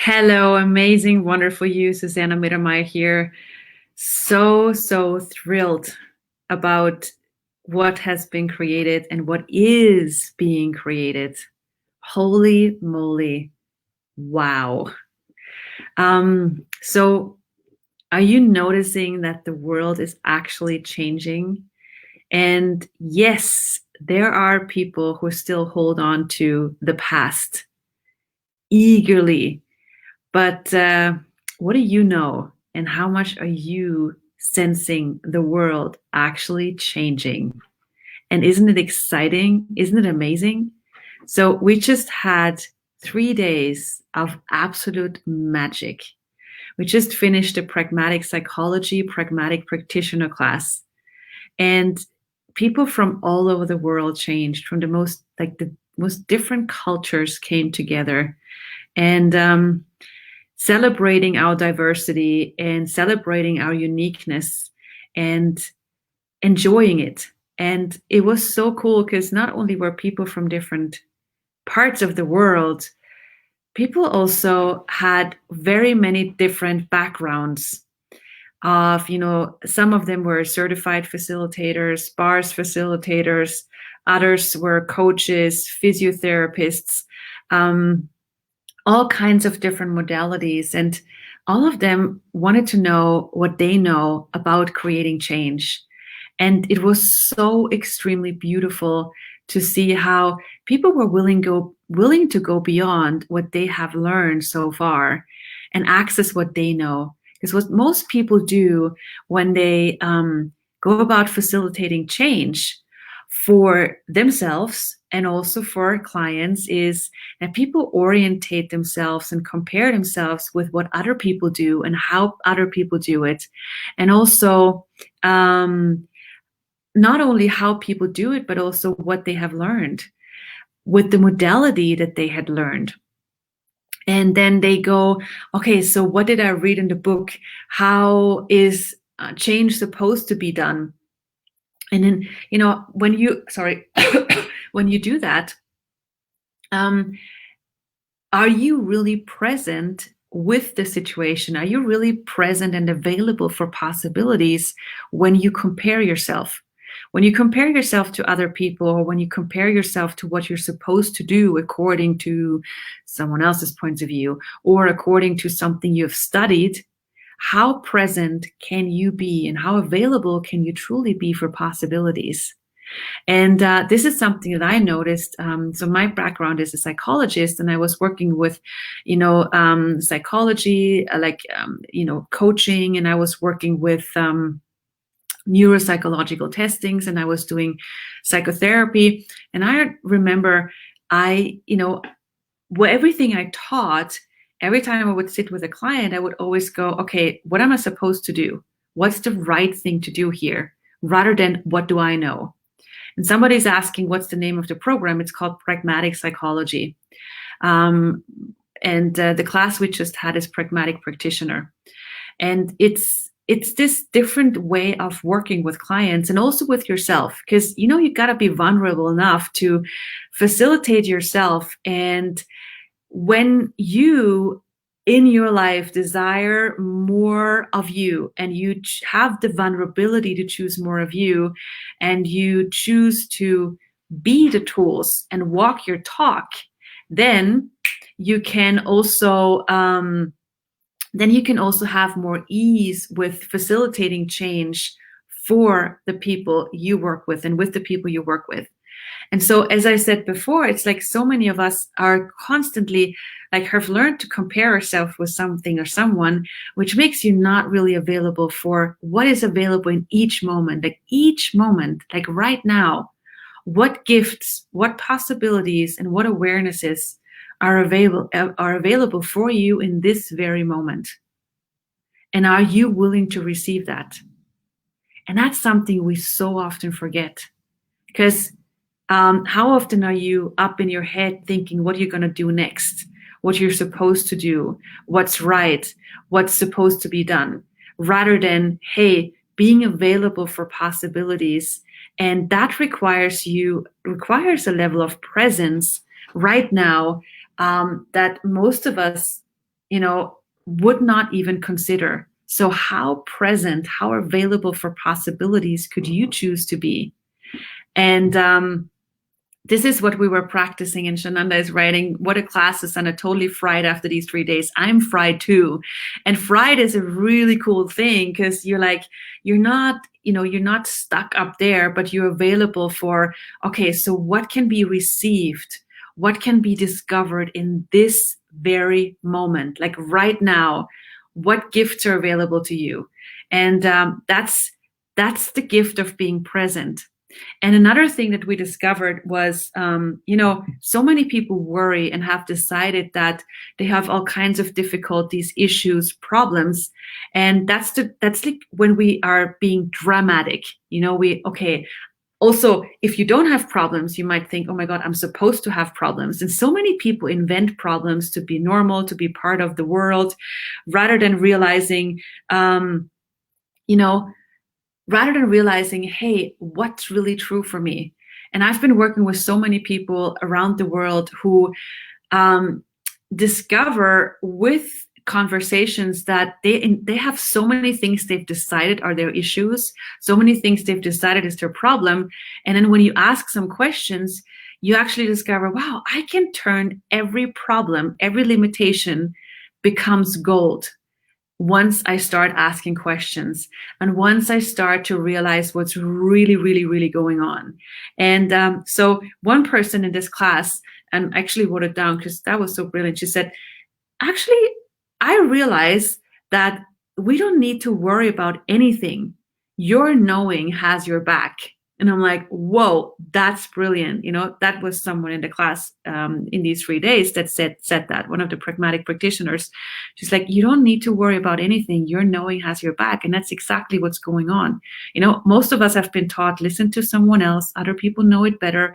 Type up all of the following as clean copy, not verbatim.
Hello, amazing, wonderful you, Susanna Mittermeier here. So thrilled about what has been created and what is being created. Holy moly. Wow. So are you noticing that the world is actually changing? And yes, there are people who still hold on to the past eagerly. But what do you know? And how much are you sensing the world actually changing? And isn't it exciting? Isn't it amazing? So we just had 3 days of absolute magic. We just finished a Pragmatic Psychology, Pragmatic Practitioner class. And people from all over the world changed from the most different cultures came together. And celebrating our diversity and celebrating our uniqueness and enjoying it. And it was so cool because not only were people from different parts of the world, people also had very many different backgrounds of, some of them were certified facilitators, bars facilitators, others were coaches, physiotherapists, all kinds of different modalities. And all of them wanted to know what they know about creating change. And it was so extremely beautiful to see how people were willing to go beyond what they have learned so far and access what they know. Because what most people do when they go about facilitating change for themselves and also for clients is that people orientate themselves and compare themselves with what other people do and how other people do it. And also, not only how people do it, but also what they have learned with the modality that they had learned. And then they go, okay, so what did I read in the book? How is change supposed to be done? And then, when you, sorry, when you do that, are you really present with the situation? Are you really present and available for possibilities when you compare yourself? When you compare yourself to other people, or when you compare yourself to what you're supposed to do according to someone else's point of view, or according to something you've studied, how present can you be and how available can you truly be for possibilities? And this is something that I noticed. So my background is a psychologist, and I was working with, psychology, coaching, and I was working with neuropsychological testings, and I was doing psychotherapy. And I remember everything I taught, every time I would sit with a client, I would always go, okay, what am I supposed to do? What's the right thing to do here? Rather than what do I know? And somebody's asking, what's the name of the program? It's called Pragmatic Psychology. And the class we just had is Pragmatic Practitioner. And it's this different way of working with clients and also with yourself, because, you got to be vulnerable enough to facilitate yourself. And when you in your life desire more of you, and you have the vulnerability to choose more of you, and you choose to be the tools and walk your talk, then you can also have more ease with facilitating change for the people you work with and with the people you work with. And so, as I said before, it's like so many of us are constantly have learned to compare ourselves with something or someone, which makes you not really available for what is available in each moment, like right now, what gifts, what possibilities, and what awarenesses are available for you in this very moment. And are you willing to receive that? And that's something we so often forget, because how often are you up in your head thinking what you're going to do next, what you're supposed to do, what's right, what's supposed to be done, rather than, hey, being available for possibilities. And that requires a level of presence right now that most of us, would not even consider. So how present, how available for possibilities could you choose to be? And this is what we were practicing, and Shananda is writing, what a class is, and I totally fried after these 3 days. I'm fried too. And fried is a really cool thing because you're not stuck up there, but you're available for, okay, so what can be received? What can be discovered in this very moment? Like right now, what gifts are available to you? And that's the gift of being present. And another thing that we discovered was, so many people worry and have decided that they have all kinds of difficulties, issues, problems. And that's like when we are being dramatic, also, if you don't have problems, you might think, oh my God, I'm supposed to have problems. And so many people invent problems to be normal, to be part of the world, rather than realizing, hey, what's really true for me? And I've been working with so many people around the world who discover with conversations that they have so many things they've decided are their issues, so many things they've decided is their problem. And then when you ask some questions, you actually discover, wow, I can turn every problem, every limitation becomes gold once I start asking questions and once I start to realize what's really, really, really going on. And so one person in this class, and actually wrote it down because that was so brilliant, she said, actually, I realize that we don't need to worry about anything. Your knowing has your back. And I'm like, whoa, that's brilliant. That was someone in the class in these 3 days that said that, one of the pragmatic practitioners. She's like, you don't need to worry about anything. Your knowing has your back. And that's exactly what's going on. Most of us have been taught, listen to someone else. Other people know it better.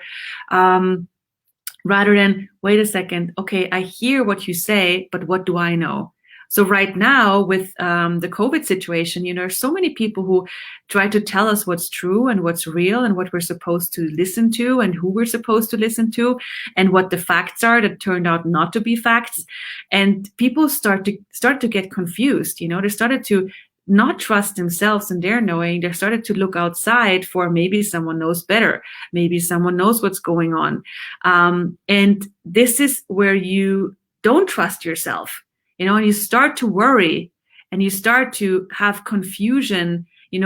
Rather than, wait a second, okay, I hear what you say, but what do I know? So right now with the COVID situation, there's so many people who try to tell us what's true and what's real and what we're supposed to listen to and who we're supposed to listen to and what the facts are that turned out not to be facts. And people start to get confused. They started to not trust themselves and their knowing. They started to look outside for maybe someone knows better. Maybe someone knows what's going on. And this is where you don't trust yourself, and you start to worry and you start to have confusion, you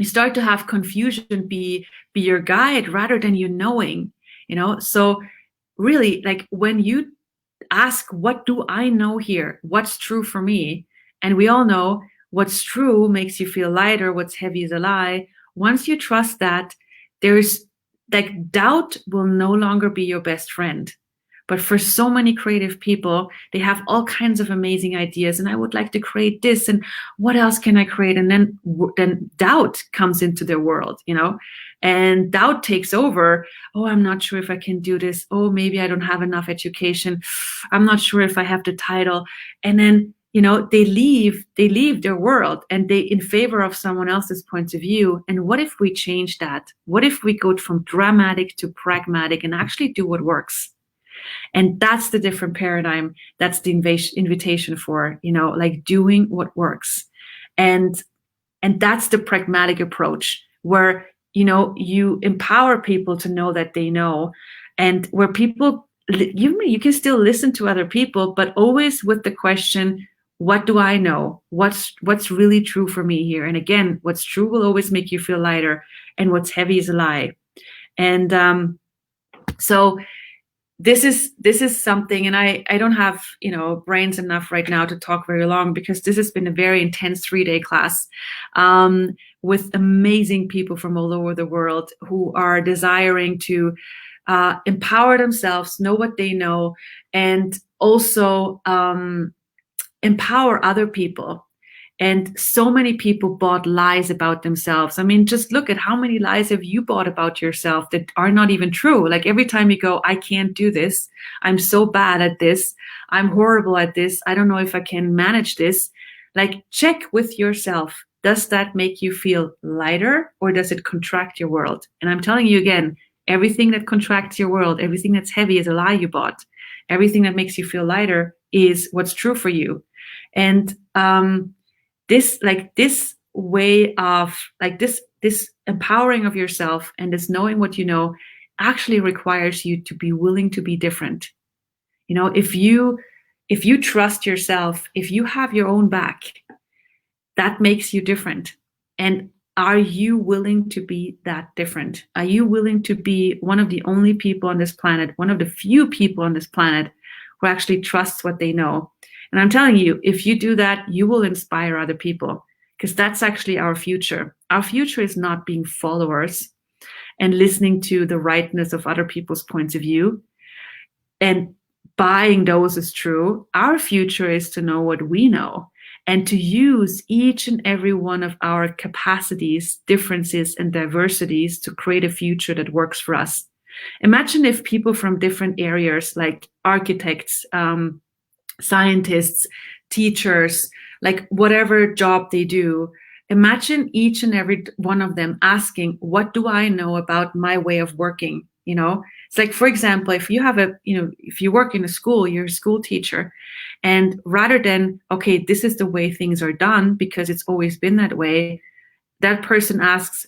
start to have confusion be your guide rather than you knowing, So really, like when you ask, what do I know here? What's true for me? And we all know what's true makes you feel lighter. What's heavy is a lie. Once you trust that, there's like doubt will no longer be your best friend. But for so many creative people, they have all kinds of amazing ideas. And I would like to create this. And what else can I create? And then doubt comes into their world, and doubt takes over. Oh, I'm not sure if I can do this. Oh, maybe I don't have enough education. I'm not sure if I have the title. And then, they leave their world and they in favor of someone else's point of view. And what if we change that? What if we go from dramatic to pragmatic and actually do what works? And that's the different paradigm. That's the invitation for, like doing what works. And that's the pragmatic approach where, you empower people to know that they know, and where people, you can still listen to other people, but always with the question, what do I know? What's really true for me here? And again, what's true will always make you feel lighter, and what's heavy is a lie. And so this is something, and I don't have, brains enough right now to talk very long because this has been a very intense 3-day class with amazing people from all over the world who are desiring to empower themselves, know what they know, and also empower other people. And so many people bought lies about themselves. I mean, just look at how many lies have you bought about yourself that are not even true. Like every time you go, I can't do this. I'm so bad at this. I'm horrible at this. I don't know if I can manage this. Like check with yourself. Does that make you feel lighter or does it contract your world? And I'm telling you again, everything that contracts your world, everything that's heavy is a lie you bought. everything that makes you feel lighter is what's true for you. And this way of this empowering of yourself and this knowing what you know actually requires you to be willing to be different. If you trust yourself, if you have your own back, that makes you different. And are you willing to be that different? Are you willing to be one of the only people on this planet, one of the few people on this planet who actually trusts what they know? And I'm telling you, if you do that, you will inspire other people, because that's actually our future. Our future is not being followers and listening to the rightness of other people's points of view and buying those as true. Our future is to know what we know and to use each and every one of our capacities, differences, and diversities to create a future that works for us. Imagine if people from different areas, like architects, scientists, teachers, like whatever job they do, imagine each and every one of them asking, what do I know about my way of working? It's like, for example, if you have if you work in a school, you're a school teacher, and rather than, okay, this is the way things are done because it's always been that way, that person asks,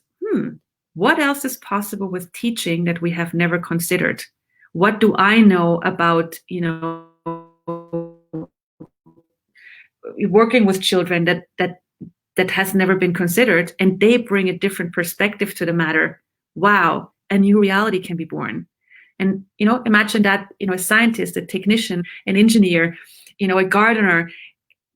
what else is possible with teaching that we have never considered? What do I know about, working with children that has never been considered? And they bring a different perspective to the matter. Wow, a new reality can be born. And imagine that, a scientist, a technician, an engineer, a gardener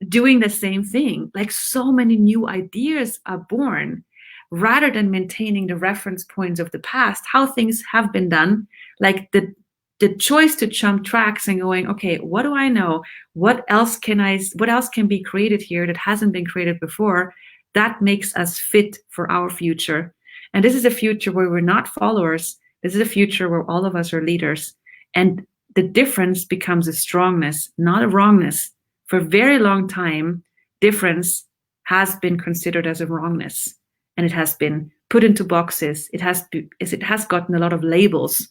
doing the same thing. Like, so many new ideas are born rather than maintaining the reference points of the past, how things have been done. Like the choice to jump tracks and going, okay, what do I know? What else can be created here that hasn't been created before? That makes us fit for our future. And this is a future where we're not followers. This is a future where all of us are leaders. And the difference becomes a strongness, not a wrongness. For a very long time, difference has been considered as a wrongness. And it has been put into boxes. It has gotten a lot of labels.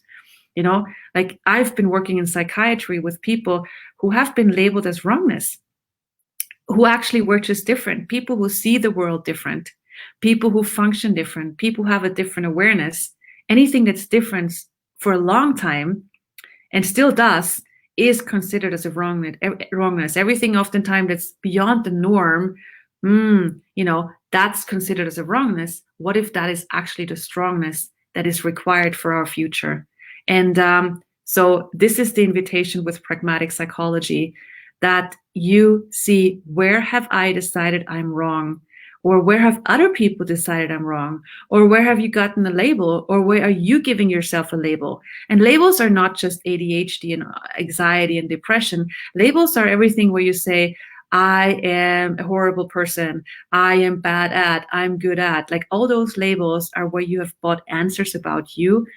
Like, I've been working in psychiatry with people who have been labeled as wrongness, who actually were just different, people who see the world different, people who function different, people who have a different awareness. Anything that's different for a long time and still does is considered as a wrongness. Everything oftentimes that's beyond the norm, that's considered as a wrongness. What if that is actually the strongness that is required for our future? And so this is the invitation with pragmatic psychology, that you see, where have I decided I'm wrong? Or where have other people decided I'm wrong? Or where have you gotten a label? Or where are you giving yourself a label? And labels are not just ADHD and anxiety and depression. Labels are everything where you say, I am a horrible person, I am bad at, I'm good at. Like, all those labels are where you have bought answers about you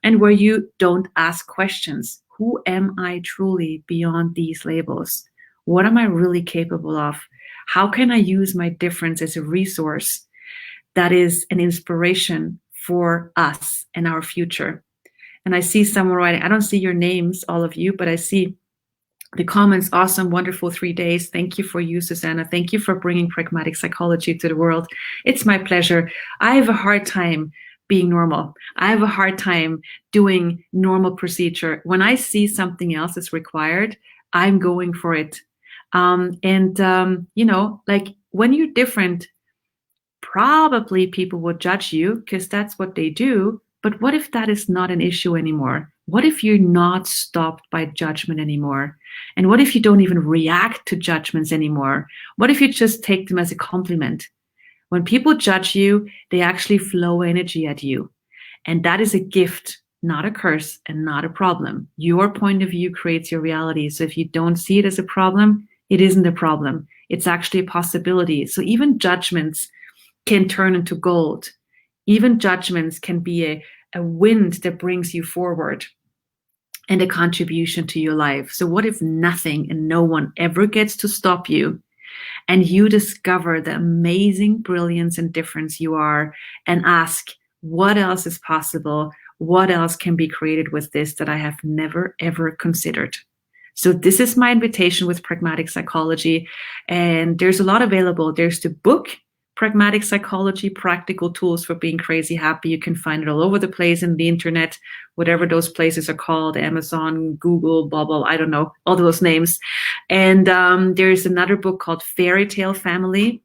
and where you don't ask questions. Who am I truly beyond these labels? What am I really capable of? How can I use my difference as a resource that is an inspiration for us and our future? And I see someone writing, I don't see your names, all of you, but I see the comments. Awesome, wonderful 3 days. Thank you for you, Susanna. Thank you for bringing pragmatic psychology to the world. It's my pleasure. I have a hard time being normal. I have a hard time doing normal procedure. When I see something else is required, I'm going for it. Like, when you're different, probably people will judge you because that's what they do. But what if that is not an issue anymore? What if you're not stopped by judgment anymore? And what if you don't even react to judgments anymore? What if you just take them as a compliment? When people judge you, they actually flow energy at you. And that is a gift, not a curse and not a problem. Your point of view creates your reality. So if you don't see it as a problem, it isn't a problem. It's actually a possibility. So even judgments can turn into gold. Even judgments can be a wind that brings you forward and a contribution to your life. So what if nothing and no one ever gets to stop you, and you discover the amazing brilliance and difference you are, and ask, what else is possible? What else can be created with this that I have never, ever considered? So this is my invitation with Pragmatic Psychology. And there's a lot available. There's the book, Pragmatic Psychology, Practical Tools for Being Crazy Happy. You can find it all over the place in the internet, whatever those places are called, Amazon, Google, blah, blah, I don't know, all those names. And there's another book called Fairy Tale Family.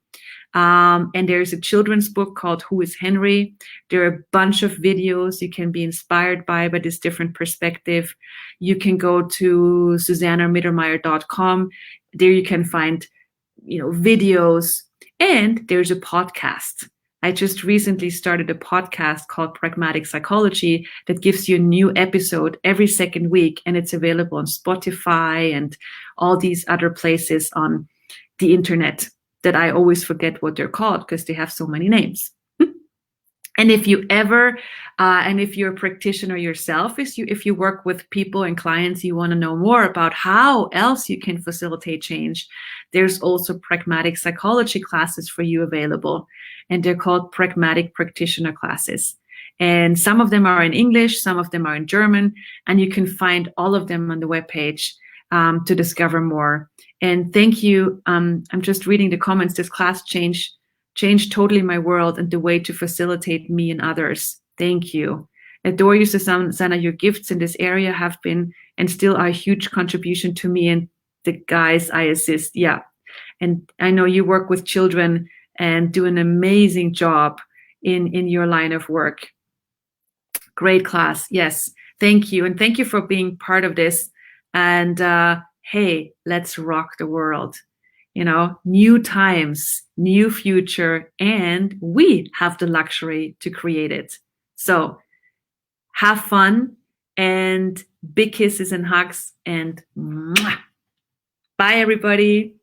And there's a children's book called Who is Henry? There are a bunch of videos you can be inspired by this different perspective. You can go to susannamittermeier.com. There you can find, videos, and there's a podcast. I just recently started a podcast called Pragmatic Psychology that gives you a new episode every second week, and it's available on Spotify and all these other places on the internet that I always forget what they're called because they have so many names. And if you ever, and if you're a practitioner yourself, if you work with people and clients, you want to know more about how else you can facilitate change, there's also pragmatic psychology classes for you available. And they're called pragmatic practitioner classes. And some of them are in English, some of them are in German, and you can find all of them on the webpage to discover more. And thank you. I'm just reading the comments. This class changed totally my world and the way to facilitate me and others. Thank you. Adore you, Susanna. Your gifts in this area have been and still are a huge contribution to me and the guys I assist. Yeah. And I know you work with children and do an amazing job in your line of work. Great class. Yes. Thank you. And thank you for being part of this. And hey, let's rock the world. New times, new future, and we have the luxury to create it. So have fun and big kisses and hugs and mwah. Bye, everybody.